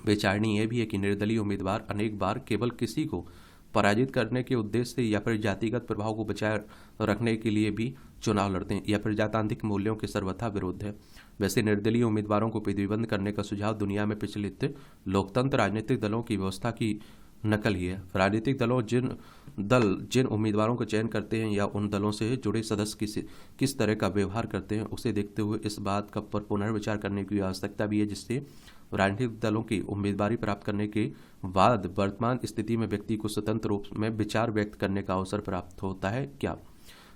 विचारणीय यह भी है कि निर्दलीय उम्मीदवार अनेक बार केवल किसी को पराजित करने के उद्देश्य से या फिर जातिगत प्रभाव को बचाए रखने के लिए भी चुनाव लड़ते हैं या फिर जातांत्रिक मूल्यों के सर्वथा विरुद्ध है। वैसे निर्दलीय उम्मीदवारों को प्रतिबंध करने का सुझाव दुनिया में प्रचलित लोकतंत्र राजनीतिक दलों की व्यवस्था की नकल ही है। राजनीतिक दलों जिन उम्मीदवारों का चयन करते हैं या उन दलों से जुड़े सदस्य किस तरह का व्यवहार करते हैं, उसे देखते हुए इस बात का पर पुनर्विचार करने की आवश्यकता भी है, जिससे राजनीतिक दलों की उम्मीदवारी प्राप्त करने के बाद वर्तमान स्थिति में व्यक्ति को स्वतंत्र रूप में विचार व्यक्त करने का अवसर प्राप्त होता है क्या।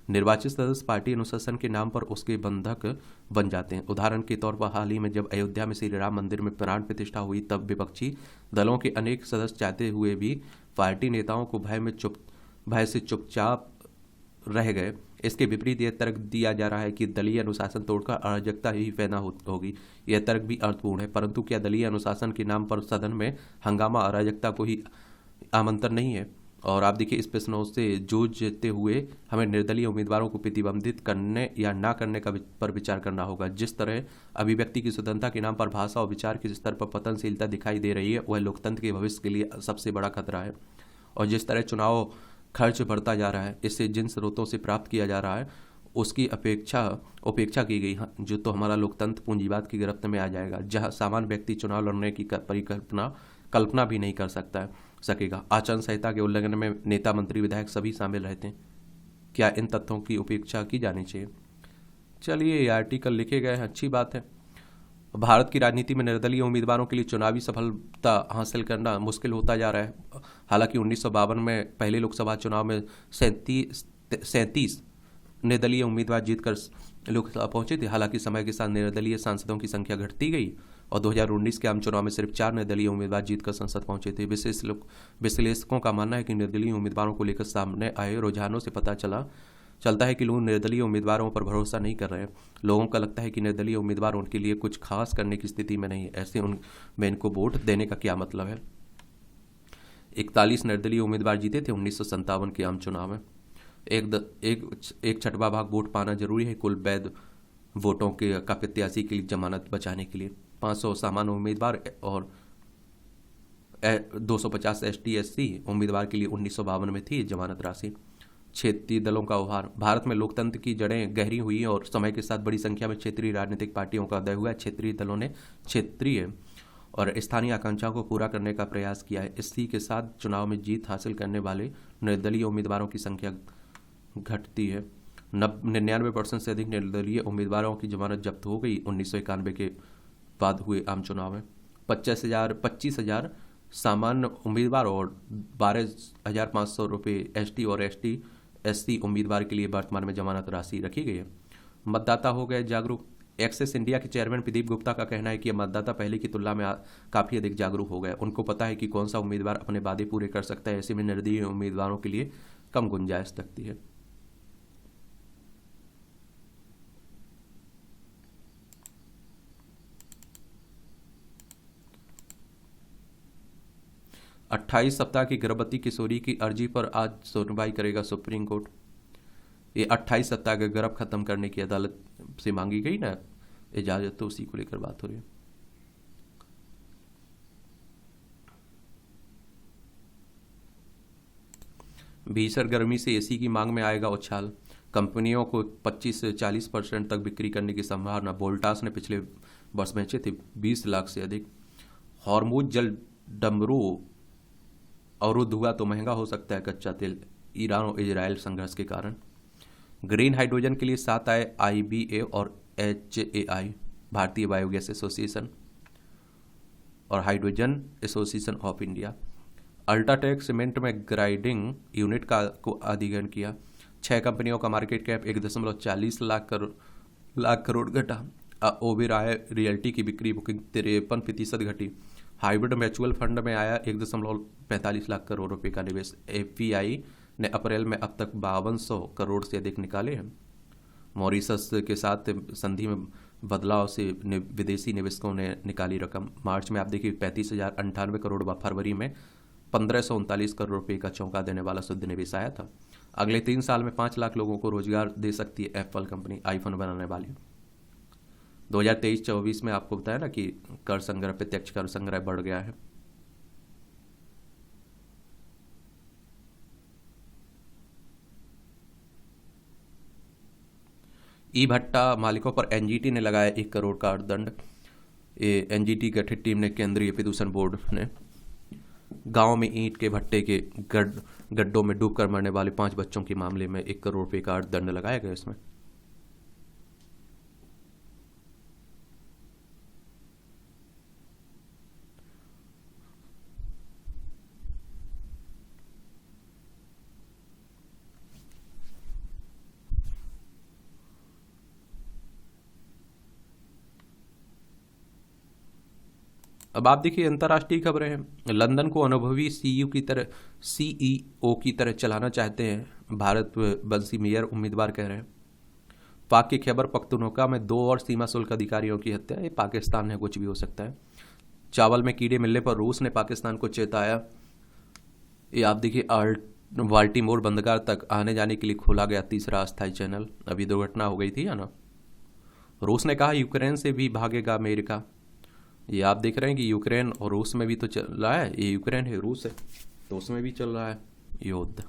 निर्वाचित सदस्य पार्टी अनुशासन के नाम पर उसके बंधक बन जाते हैं। उदाहरण के तौर पर हाल ही में जब अयोध्या में श्री राम मंदिर में प्राण प्रतिष्ठा हुई, तब विपक्षी दलों के अनेक सदस्य चाहते हुए भी पार्टी नेताओं को भय से चुपचाप रह गए। इसके विपरीत यह तर्क दिया जा रहा है कि दलीय अनुशासन तोड़कर अराजकता ही पैदा होगी। यह तर्क भी अर्थपूर्ण है, परंतु क्या दलीय अनुशासन के नाम पर सदन में हंगामा अराजकता को ही आमंत्रण नहीं है। और आप देखिए, इस प्रश्नों से जूझते हुए हमें निर्दलीय उम्मीदवारों को प्रतिबंधित करने या ना करने का पर विचार करना होगा। जिस तरह अभिव्यक्ति की स्वतंत्रता के नाम पर भाषा और विचार के स्तर पर पतनशीलता दिखाई दे रही है, वह लोकतंत्र के भविष्य के लिए सबसे बड़ा खतरा है। और जिस तरह चुनाव खर्च बढ़ता जा रहा है, इससे जिन स्रोतों से प्राप्त किया जा रहा है उसकी उपेक्षा की गई है, जो तो हमारा लोकतंत्र पूंजीवाद की गिरफ्त में आ जाएगा, जहां सामान्य व्यक्ति चुनाव लड़ने की कल्पना भी नहीं कर सकेगा। आचरण संहिता के उल्लंघन में नेता, मंत्री, विधायक सभी शामिल रहते हैं। क्या इन तथ्यों की उपेक्षा की जानी चाहिए? चलिए, ये आर्टिकल लिखे गए हैं, अच्छी बात है। भारत की राजनीति में निर्दलीय उम्मीदवारों के लिए चुनावी सफलता हासिल करना मुश्किल होता जा रहा है। हालांकि 1952 में पहले लोकसभा चुनाव में 37 निर्दलीय उम्मीदवार जीतकर लोकसभा पहुंचे थे। हालांकि समय के साथ निर्दलीय सांसदों की संख्या घटती गई और 2019 के आम चुनाव में सिर्फ 4 निर्दलीय उम्मीदवार जीतकर संसद पहुंचे थे। विश्लेषकों का मानना है कि निर्दलीय उम्मीदवारों को लेकर सामने आए रुझानों से पता चलता है कि लोग निर्दलीय उम्मीदवारों पर भरोसा नहीं कर रहे हैं। लोगों को लगता है कि निर्दलीय उम्मीदवार उनके लिए कुछ खास करने की स्थिति में नहीं है। ऐसे उनमें इनको वोट देने का क्या मतलब है। 41 निर्दलीय उम्मीदवार जीते थे 1957 के आम चुनाव में। एक छठवां भाग वोट पाना जरूरी है कुल वैध वोटों का प्रत्याशी के लिए जमानत बचाने के लिए। 500 सामान्य उम्मीदवार और 250 ST/SC उम्मीदवार के लिए 1952 में थी जमानत राशि। क्षेत्रीय दलों का उभार। भारत में लोकतंत्र की जड़ें गहरी हुई और समय के साथ बड़ी संख्या में क्षेत्रीय राजनीतिक पार्टियों का उदय हुआ। क्षेत्रीय दलों ने क्षेत्रीय और स्थानीय आकांक्षाओं को पूरा करने का प्रयास किया है। इसी के साथ चुनाव में जीत हासिल करने वाले निर्दलीय उम्मीदवारों की संख्या घटती है। 99% से अधिक निर्दलीय उम्मीदवारों की जमानत जब्त हो गई 1991 के बाद हुए आम चुनाव में। 25,000 सामान्य उम्मीदवार और 12,500 रुपये ST और ST/SC उम्मीदवार के लिए वर्तमान में जमानत राशि रखी गई है। मतदाता हो गए जागरूक। एक्सिस इंडिया के चेयरमैन प्रदीप गुप्ता का कहना है कि मतदाता पहले की तुलना में काफ़ी अधिक जागरूक हो गए। उनको पता है कि कौन सा उम्मीदवार अपने वादे पूरे कर सकता है। ऐसे में निर्दलीय उम्मीदवारों के लिए कम गुंजाइश लगती है। अट्ठाईस सप्ताह की गर्भवती किशोरी की अर्जी पर आज सुनवाई करेगा सुप्रीम कोर्ट। ये 28 सप्ताह का गर्भ खत्म करने की अदालत से मांगी गई ना इजाजत, तो उसी को लेकर बात हो रही है। भीषण गर्मी से एसी की मांग में आएगा उछाल। कंपनियों को 25 से 40% तक बिक्री करने की संभावना। वोल्टास ने पिछले वर्ष बेचे थे 20 लाख से अधिक। हॉर्मुज जल डमरू अवरुद्ध हुआ तो महंगा हो सकता है कच्चा तेल, ईरान और इजराइल संघर्ष के कारण। ग्रीन हाइड्रोजन के लिए साथ आए IBA और HAI, भारतीय बायोगैस एसोसिएशन और hydrogen association of India. UltraTech cement में ग्राइंडिंग यूनिट को अधिग्रहण किया। 6 कंपनियों का मार्केट कैप 1.40 लाख करोड़ घटा। ओबेरॉय रियल्टी की बिक्री बुकिंग 53% घटी। हाइब्रिड म्यूचुअल फंड में आया 1.45 लाख करोड़ रुपए का निवेश। FPI ने अप्रैल में अब तक 5200 करोड़ से अधिक निकाले हैं। मॉरिशस के साथ संधि में बदलाव से विदेशी निवेशकों ने निकाली रकम। मार्च में आप देखिए 35,098 करोड़ व फरवरी में 1539 करोड़ रुपए का चौंका देने वाला शुद्ध निवेश आया था। अगले 3 साल में 5 लाख लोगों को रोजगार दे सकती है एप्पल कंपनी, आईफोन बनाने वाली। 2023-24 में आपको बताया ना कि कर संग्रह, प्रत्यक्ष कर संग्रह बढ़ गया है। ई भट्टा मालिकों पर NGT ने लगाया 1 करोड़ का दंड। NGT गठित टीम ने केंद्रीय प्रदूषण बोर्ड ने गांव में ईंट के भट्टे के गड्ढों में डूबकर मरने वाले 5 बच्चों के मामले में 1 करोड़ रुपए का दंड लगाया गया। इसमें अब आप देखिए अंतर्राष्ट्रीय खबरें हैं। लंदन को अनुभवी CEO की तरह चलाना चाहते हैं, भारत बंसी मेयर उम्मीदवार कह रहे हैं। पाक की खैबर पख्तूनख्वा में 2 और सीमा शुल्क अधिकारियों की हत्या। ये पाकिस्तान है, कुछ भी हो सकता है। चावल में कीड़े मिलने पर रूस ने पाकिस्तान को चेताया। ये आप देखिए बाल्टीमोर बंदरगाह तक आने जाने के लिए खोला गया तीसरा अस्थायी चैनल। अभी दुर्घटना हो गई थी है ना। रूस ने कहा यूक्रेन से भी भागेगा अमेरिका। ये आप देख रहे हैं कि यूक्रेन और रूस में भी तो चल रहा है। ये यूक्रेन है, रूस है, तो उसमें भी चल रहा है युद्ध।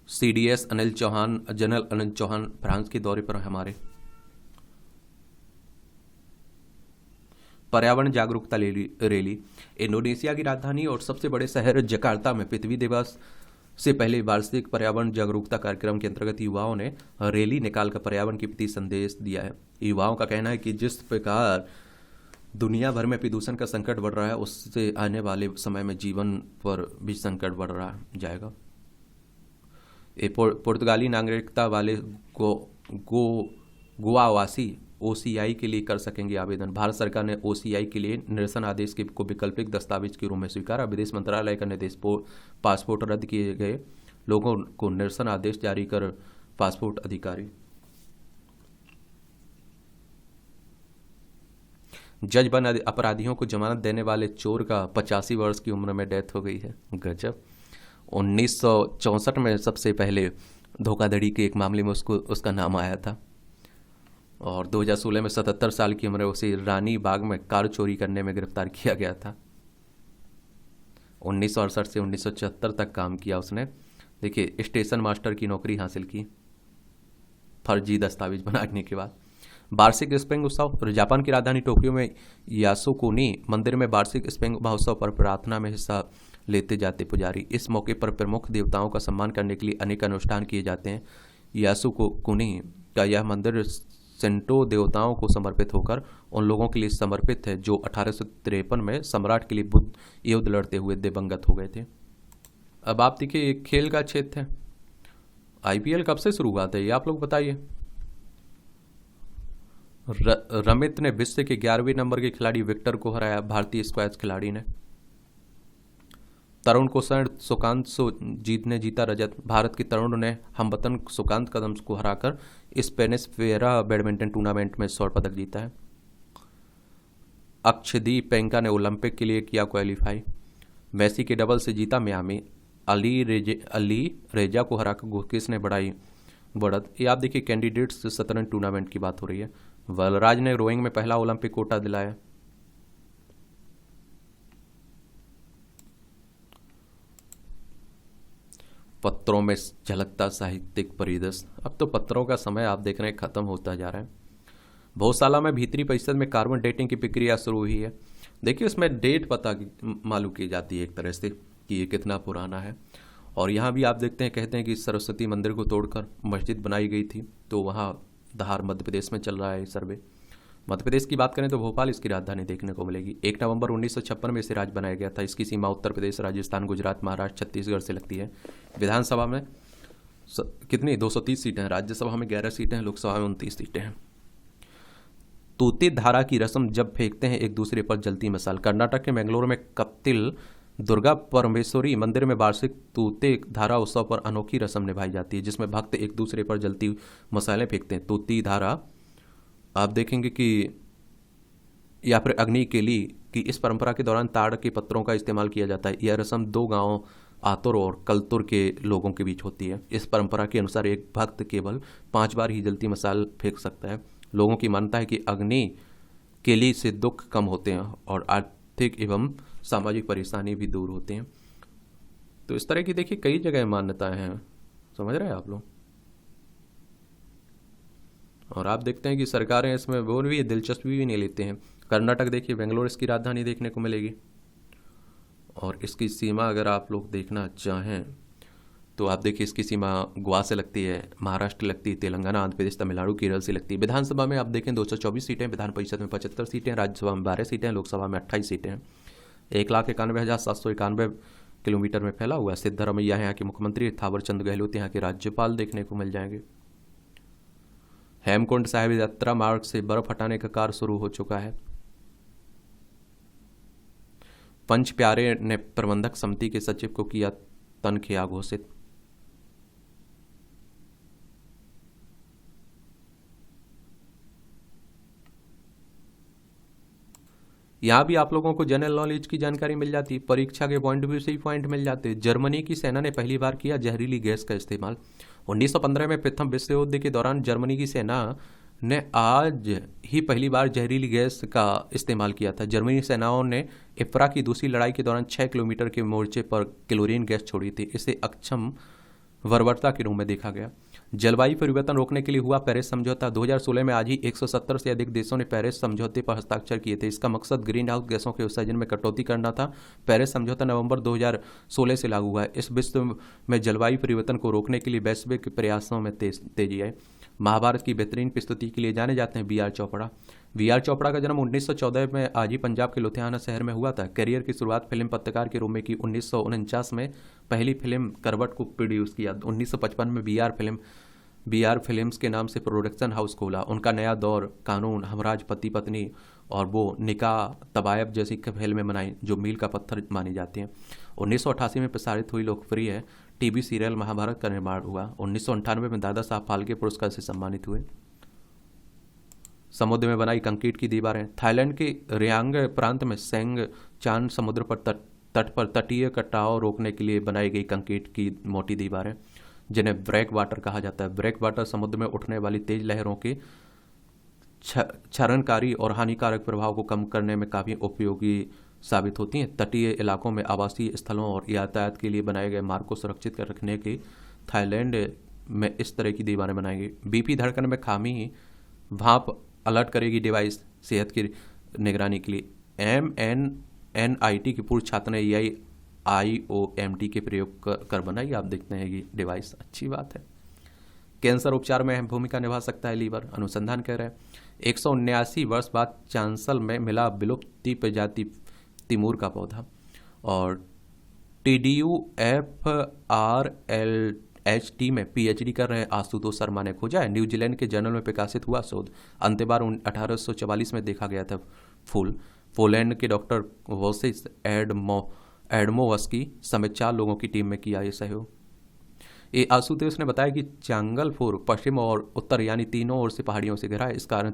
CDS general Anil Chauhan France के दौरे पर हमारे। पर्यावरण जागरूकता रैली। इंडोनेशिया की राजधानी और सबसे बड़े शहर जकार्ता में पृथ्वी दिवस से पहले वार्षिक पर्यावरण जागरूकता कार्यक्रम के अंतर्गत युवाओं ने रैली निकालकर पर्यावरण के प्रति संदेश दिया है। युवाओं का कहना है कि जिस प्रकार दुनिया भर में प्रदूषण का संकट बढ़ रहा है, उससे आने वाले समय में जीवन पर भी संकट बढ़ रहा जाएगा। पुर्तगाली नागरिकता वाले गोवावासी OCI के लिए कर सकेंगे आवेदन। भारत सरकार ने OCI के लिए निरसन आदेश को वैकल्पिक दस्तावेज के रूप में स्वीकारा। विदेश मंत्रालय का निर्देश पासपोर्ट रद्द किए गए लोगों को निरसन आदेश जारी कर पासपोर्ट अधिकारी। जज बन अपराधियों को जमानत देने वाले चोर का 85 वर्ष की उम्र में डेथ हो गई है। गजब। 1964 में सबसे पहले धोखाधड़ी के एक मामले में उसका नाम आया था और 2016 में 77 साल की उम्र उसे रानी बाग में कार चोरी करने में गिरफ्तार किया गया था। 1968 से 1974 तक काम किया उसने। देखिए स्टेशन मास्टर की नौकरी हासिल की फर्जी दस्तावेज बनाने के बाद। वार्षिक स्प्रिंग उत्सव। जापान की राजधानी टोक्यो में यासुकुनी मंदिर में वार्षिक स्प्रिंग महोत्सव पर प्रार्थना में हिस्सा लेते जाते पुजारी। इस मौके पर प्रमुख देवताओं का सम्मान करने के लिए अनेक अनुष्ठान किए जाते हैं। यासुकुनी का यह मंदिर सेंटो देवताओं को समर्पित होकर उन लोगों के लिए समर्पित है जो 1853 में सम्राट के लिए बुद्ध युद्ध लड़ते हुए दिवंगत हो गए थे। अब आप देखिए खेल का क्षेत्र है। आईपीएल कब से शुरू हुआ था ये आप लोग बताइए। रमित ने विश्व के 11वें नंबर के खिलाड़ी विक्टर को हराया, भारतीय स्क्वैश खिलाड़ी ने। तरुण कुसर सुकांत जीत ने जीता रजत, भारत के तरुण ने हमवतन सुकांत कदम को हराकर स्पेनिश फेरा बैडमिंटन टूर्नामेंट में स्वर्ण पदक जीता है। अक्षदीप पेंका ने ओलंपिक के लिए किया क्वालिफाई। मेसी के डबल से जीता मियामी, अली रेजा को हराकर गुरकिस ने बढ़ाई बढ़त। ये आप देखिए कैंडिडेट्स शतरंज टूर्नामेंट की बात हो रही है। वलराज ने रोइंग में पहला ओलंपिक कोटा दिलाया। पत्रों में झलकता साहित्यिक परिदृश्य। अब तो पत्रों का समय आप देख रहे हैं खत्म होता जा रहा है। भोजशाला में भीतरी परिषद में कार्बन डेटिंग की प्रक्रिया शुरू हुई है। देखिए उसमें डेट पता मालूम की जाती है एक तरह से कि ये कितना पुराना है। और यहाँ भी आप देखते हैं, कहते हैं कि सरस्वती मंदिर को तोड़कर मस्जिद बनाई गई थी, तो वहाँ धार मध्य प्रदेश में चल रहा है सर्वे। मध्य प्रदेश की बात करें तो भोपाल इसकी राजधानी देखने को मिलेगी। 1 नवंबर 1956 में इसे राज्य बनाया गया था। इसकी सीमा उत्तर प्रदेश, राजस्थान, गुजरात, महाराष्ट्र, छत्तीसगढ़ से लगती है। विधानसभा में कितनी 230 सीटें हैं, राज्यसभा में 11 सीटें हैं, लोकसभा में 29 सीटें हैं। तूती धारा की रस्म जब फेंकते हैं एक दूसरे पर जलती मिसाल। कर्नाटक के मैंगलोर में कप्तिल दुर्गा परमेश्वरी मंदिर में वार्षिक तूते धारा उत्सव पर अनोखी रस्म निभाई जाती है, जिसमें भक्त एक दूसरे पर जलती मसालें फेंकते हैं। तूती धारा आप देखेंगे कि या फिर अग्नि के लिए कि इस परंपरा के दौरान ताड़ के पत्रों का इस्तेमाल किया जाता है। यह रस्म 2 गांवों आतुर और कलतुर के लोगों के बीच होती है। इस परंपरा के अनुसार एक भक्त केवल 5 बार ही जलती मसाल फेंक सकता है। लोगों की मान्यता है कि अग्नि केली से दुख कम होते हैं और आर्थिक एवं सामाजिक परेशानी भी दूर होते हैं। तो इस तरह की देखिए कई जगह मान्यताएं हैं, समझ रहे हैं आप लोग। और आप देखते हैं कि सरकारें इसमें वो भी दिलचस्पी भी नहीं लेते हैं। कर्नाटक देखिए, बेंगलोर इसकी राजधानी देखने को मिलेगी। और इसकी सीमा अगर आप लोग देखना चाहें तो आप देखिए इसकी सीमा गोवा से लगती है, महाराष्ट्र लगती है, तेलंगाना, आंध्र प्रदेश, तमिलनाडु, केरल से लगती है। विधानसभा में आप देखें 224 सीटें, विधान परिषद में 75 सीटें, राज्यसभा में 12 सीटें, लोकसभा में 28 सीटें हैं। 1,91,791 किलोमीटर में फैला हुआ है। सिद्धरामैया यहाँ के मुख्यमंत्री, थावरचंद गहलोत यहाँ के राज्यपाल देखने को मिल जाएंगे। हेमकुंड साहिब यात्रा मार्ग से बर्फ हटाने का कार्य शुरू हो चुका है। पंच प्यारे ने प्रबंधक समिति के सचिव को किया तनख्वाह घोषित। यहाँ भी आप लोगों को जनरल नॉलेज की जानकारी मिल जाती है, परीक्षा के पॉइंट व्यू से ही पॉइंट मिल जाते हैं। जर्मनी की सेना ने पहली बार किया जहरीली गैस का इस्तेमाल। 1915 में प्रथम विश्व युद्ध के दौरान जर्मनी की सेना ने आज ही पहली बार जहरीली गैस का इस्तेमाल किया था। जर्मनी सेनाओं ने इफ्रा की दूसरी लड़ाई के दौरान 6 किलोमीटर के मोर्चे पर क्लोरीन गैस छोड़ी थी। इसे अक्षम बर्बरता के रूप में देखा गया। जलवायु परिवर्तन रोकने के लिए हुआ पेरिस समझौता। 2016 में आज ही 170 से अधिक देशों ने पेरिस समझौते पर हस्ताक्षर किए थे। इसका मकसद ग्रीन हाउस गैसों के उत्सर्जन में कटौती करना था। पेरिस समझौता नवंबर 2016 से लागू हुआ है। इस विश्व में जलवायु परिवर्तन को रोकने के लिए वैश्विक प्रयासों में तेजी आई। महाभारत की बेहतरीन प्रस्तुति के लिए जाने जाते हैं बी.आर. चोपड़ा। बी.आर. चोपड़ा का जन्म 1914 में आज ही पंजाब के लुधियाना शहर में हुआ था। करियर की शुरुआत फिल्म पत्रकार के रूप में की। 1949 में पहली फिल्म करवट को प्रोड्यूस किया। 1955 में बी.आर. फिल्म्स के नाम से प्रोडक्शन हाउस खोला। उनका नया दौर कानून, हमराज, पति पत्नी और वो निकाह तबायब जैसी फिल्में बनाई जो मील का पत्थर मानी जाती हैं। 1988 में प्रसारित हुई लोकप्रिय टीवी सीरियल महाभारत का निर्माण हुआ। 1998 में दादा साहब फाल्के पुरस्कार से सम्मानित हुए। समुद्र में बनाई कंक्रीट की दीवारें। थाईलैंड के रियांग प्रांत में सेंग चान समुद्र पर तट पर तटीय कटाव रोकने के लिए बनाई गई कंक्रीट की मोटी दीवारें, जिन्हें ब्रेक वाटर कहा जाता है। ब्रेक वाटर समुद्र में उठने वाली तेज लहरों के क्षरणकारी और हानिकारक प्रभाव को कम करने में काफ़ी उपयोगी साबित होती हैं। तटीय इलाकों में आवासीय स्थलों और यातायात के लिए बनाए गए मार्ग को सुरक्षित कर रखने के थाईलैंड में इस तरह की दीवारें बनाई गई। बीपी धड़कन में खामी भाप अलर्ट करेगी डिवाइस सेहत की निगरानी के लिए। MNNIT की पूर्व छात्र ने IOMT के प्रयोग कर बनाई। आप देखते हैं ये डिवाइस, अच्छी बात है। कैंसर उपचार में अहम भूमिका निभा सकता है लीवर, अनुसंधान कह रहे हैं। 179 वर्ष बाद चांसल में मिला विलुप्ति प्रजाति तिमूर का पौधा। और TDUFRLS HT में PhD कर रहे आशुतोष शर्मा ने खोजा है। न्यूजीलैंड के जर्नल में प्रकाशित हुआ शोध। अंत्यबार 1844 में देखा गया था फूल। पोलैंड के डॉक्टर वोसिस एडमोवस्की समेत 4 लोगों की टीम में किया ये सहयोग। ये आशुतोष ने बताया कि चांगलफूर पश्चिम और उत्तर यानी तीनों ओर से पहाड़ियों से घिरा है। इस कारण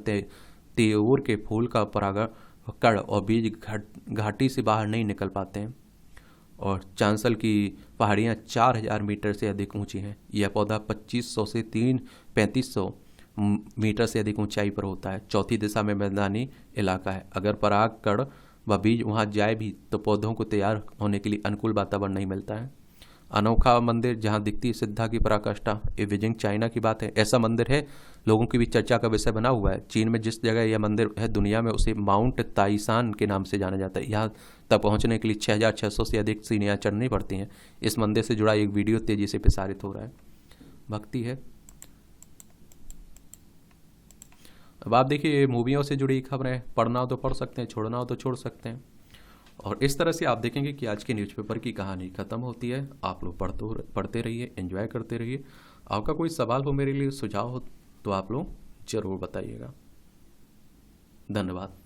तेऊर के फूल का परागकण और बीज घाटी से बाहर नहीं निकल पाते हैं। और चांसल की पहाड़ियाँ 4000 मीटर से अधिक ऊंची हैं। यह पौधा 2500 से 3500 मीटर से अधिक ऊंचाई पर होता है। चौथी दिशा में मैदानी इलाका है। अगर परागकण व बीज वहाँ जाए भी तो पौधों को तैयार होने के लिए अनुकूल वातावरण नहीं मिलता है। अनोखा मंदिर जहाँ दिखती है सिद्धा की पराकाष्ठा, ये बीजिंग चाइना की बात है। ऐसा मंदिर है लोगों की भी चर्चा का विषय बना हुआ है। चीन में जिस जगह यह मंदिर है दुनिया में उसे माउंट ताइसान के नाम से जाना जाता है। यहाँ तक पहुँचने के लिए 6600 से अधिक सीढ़ियाँ चढ़नी पड़ती हैं। इस मंदिर से जुड़ा एक वीडियो तेजी से प्रसारित हो रहा है। भक्ति है। अब आप देखिए मूवियों से जुड़ी खबरें, पढ़ना हो तो पढ़ सकते हैं, छोड़ना हो तो छोड़ सकते हैं। और इस तरह से आप देखेंगे कि आज के न्यूज़पेपर की कहानी खत्म होती है। आप लोग पढ़ते रहिए, एंजॉय करते रहिए। आपका कोई सवाल हो, मेरे लिए सुझाव हो तो आप लोग ज़रूर बताइएगा। धन्यवाद।